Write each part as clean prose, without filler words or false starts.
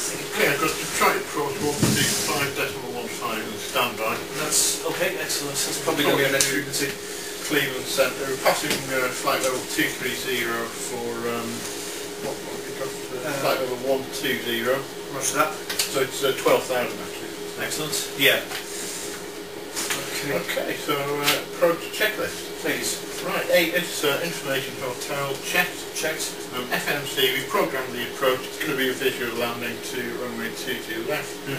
Okay, I've got to try it for 125.15 and standby. That's okay, excellent. That's probably going to be our next frequency. Cleveland Centre. Passing flight level 230 for what we got? Flight level 120. Roger that. So it's 12,000 actually. Excellent. Yeah. Okay. Okay, so approach checklist. Please. Right, A, it's information hotel checked. FMC, we programmed the approach. It's going to be a visual landing to runway 22 left. I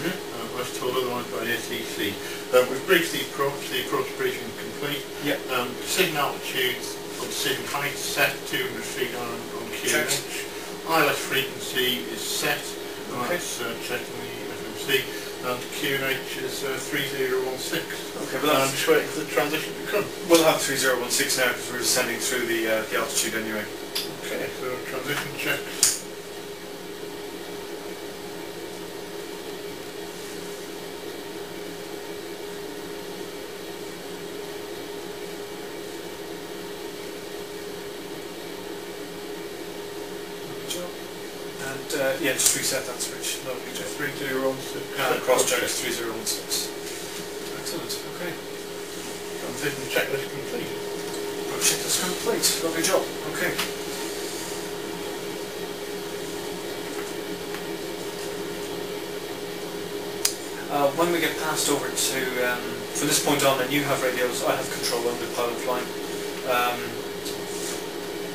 was told otherwise by ATC. We've briefed the approach briefing complete. Yep. Decision altitude or decision height set 200 feet on QNH. ILS frequency is set. Okay. That's checking the FMC. And QNH is 3016. Okay, but I'm just waiting for the transition to come. We'll have 3016 now because we're descending through the altitude anyway. Okay, so transition checks. And yeah, just reset that switch. Lovely job. 3016. Cross check is 3016. Excellent. Okay. Transition checklist complete. Checklist complete. Lovely job. Okay. When we get passed over to, from this point on, then you have radios, I have control over the pilot flying.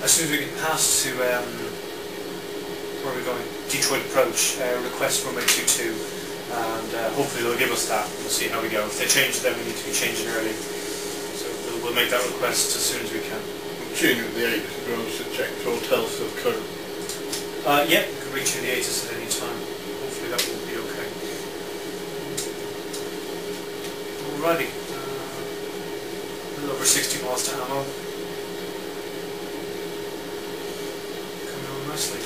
As soon as we get past to, where are we going? Detroit approach, request runway 22, and hopefully they'll give us that. We'll see how we go. If they change it, then we need to be changing early. So we'll make that request as soon as we can. Tune with the ATIS as well, to check hotels still current. Yeah, we can retune the ATIS at any time. Hopefully that will be okay. Alrighty. A little over 60 miles to ammo. Coming on nicely.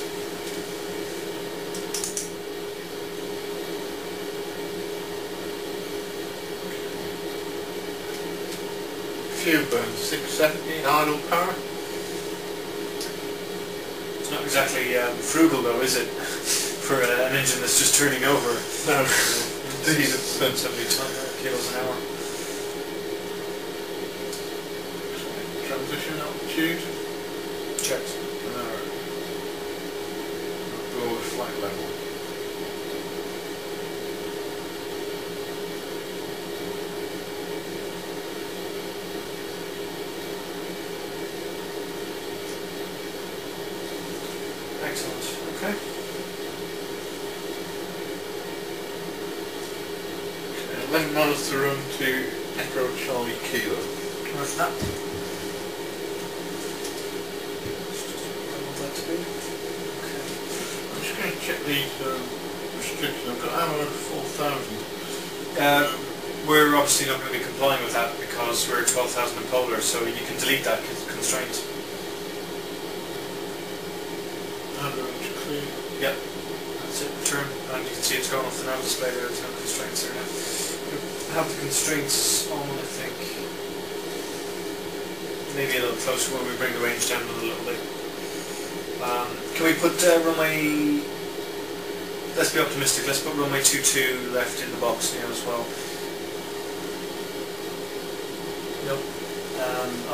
Fuel burn 670 idle power. It's not exactly frugal though, is it? For an engine that's just turning over. No, indeed. 70 kilos an hour. Transition altitude. Checked. Below the flight level. Excellent. Okay. 11 miles to run to Echo Charlie Kilo. Where's that? I want that to be. Okay. I'm just going to check these restrictions. I've got ammo of 4,000. We're obviously not going to be complying with that because we're 12,000 in polar, so you can delete that constraint. Clear. Yep. That's it. Return. And you can see it's gone off the nav display there. There's no constraints there now. We have the constraints on, I think. Maybe a little closer when we bring the range down a little bit. Can we put runway... Let's be optimistic. Let's put runway 22 left in the box now as well. Nope.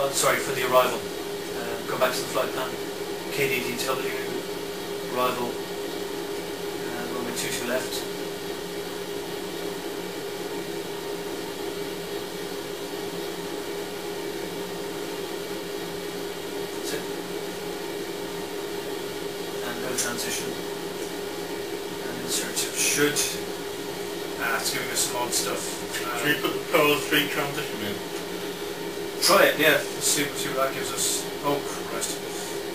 Oh, sorry, for the arrival. Go back to the flight plan. KDDW. Arrival, runway 22 left. That's it. And go transition. And insert. It should. It's giving us some odd stuff. Should we put the Polar 3 transition in? Try it, yeah. Let's see what that gives us. Oh, Christ.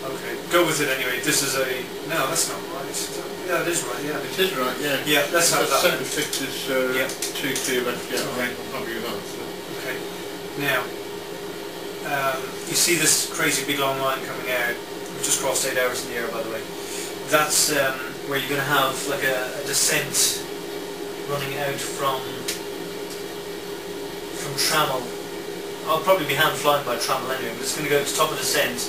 Okay, go with it anyway. This is a... No, that's not right. Yeah, it is right, yeah. It is right, yeah. Yeah, let's have that. Centre fixed is 2 left, yeah. Okay. I'm happy with that. So. Okay. Now, you see this crazy big long line coming out. We've just crossed 8 hours in the air, by the way. That's where you're going to have like a descent running out from Trammel. I'll probably be hand flying by Trammel anyway, but it's going to go to the top of the descent.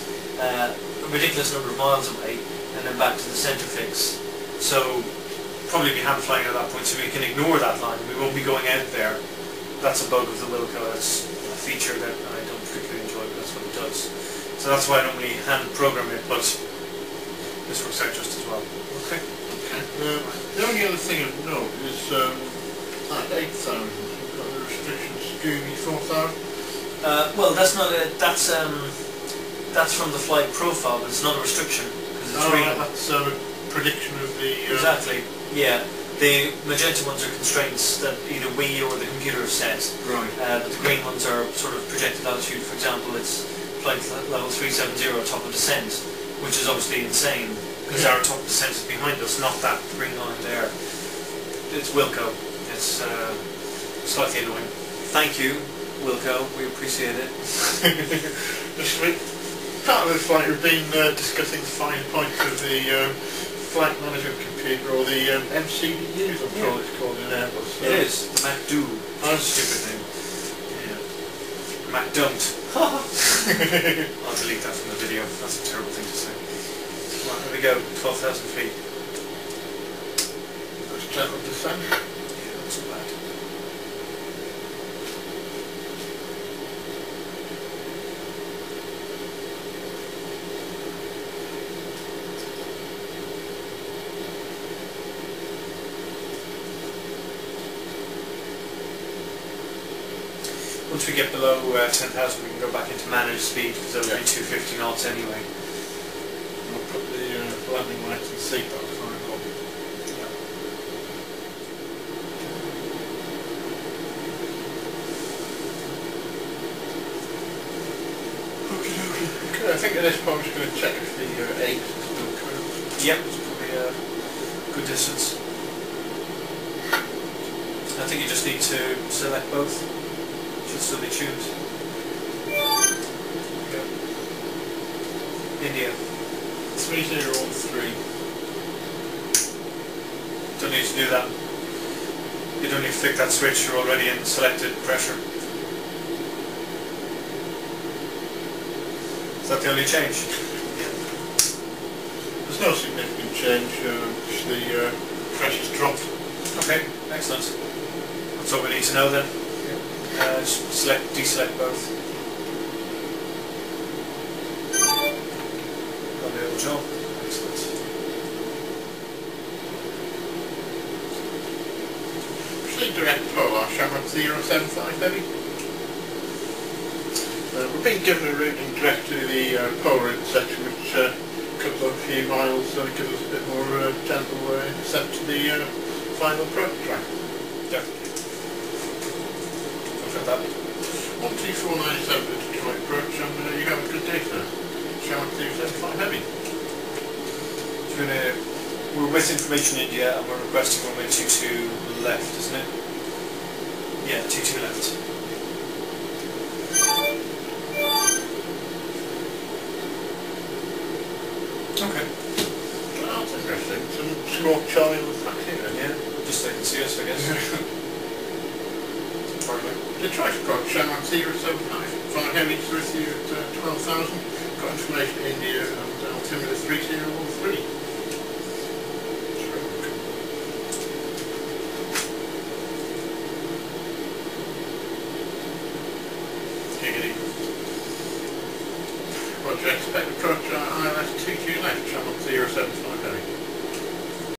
A ridiculous number of miles away and then back to the centre fix. So probably be hand flying at that point, so we can ignore that line. We won't be going out there. That's a bug of the Wilco. That's a feature that I don't particularly enjoy, but that's what it does. So that's why I normally hand program it, but this works out just as well. Okay. The only other thing I'd note is at 8,000, we've got the restrictions to be 4,000. Well, that's not a, that's from the flight profile, but it's not a restriction because it's real. That's a prediction of the. Exactly. Yeah. The magenta ones are constraints that either we or the computer have set. Right. But the green ones are sort of projected altitude. For example, it's flight level 370, top of descent, which is obviously insane because our top of descent is behind us, not that green line there. It's Wilco. It's slightly annoying. Thank you, Wilco. We appreciate it. Part of this flight we've been discussing the fine points of the flight management computer, or the MCDUs, I'm sure it's called in Airbus. It is. The MacDo. That's a stupid name. Yeah. Mac don't. I'll delete that from the video. That's a terrible thing to say. Right, here we go. 12,000 feet. That's gentle descent. Yeah, not so bad. Once we get below 10,000 we can go back into managed speed because it'll be 250 knots anyway. I'll put the landing lights and seatbelts on. Okay, I think at this point I'm just going to check if the 8 is still curved. Yep, it's probably a good distance. I think you just need to select both. Should still be tuned. Go. India. 3013. Don't need to do that. You don't need to flick that switch, you're already in selected pressure. Is that the only change? Yeah. There's no significant change, just the pressure's dropped. Okay, excellent. That's all we need to know then. Select, deselect both. Got the old job. Excellent. Proceed direct polar, Shamrock 075 heavy. We've been given a routing direct to the polar intersection, which comes on a few miles, so it gives us a bit more gentle intercept to the final approach track. Definitely. That. 12497 to Detroit approach, and you have a good day, sir. Shamrock 075 heavy. So we're with Information India and we're requesting runway 22 left, isn't it? Yeah, 22 left. Okay. Well, that's interesting. Some small Charlie on the taxi then. Yeah, just so they can see us, I guess. Detroit approach, Shamrock 075. Flying heavy with you at 12,000. Got information in India.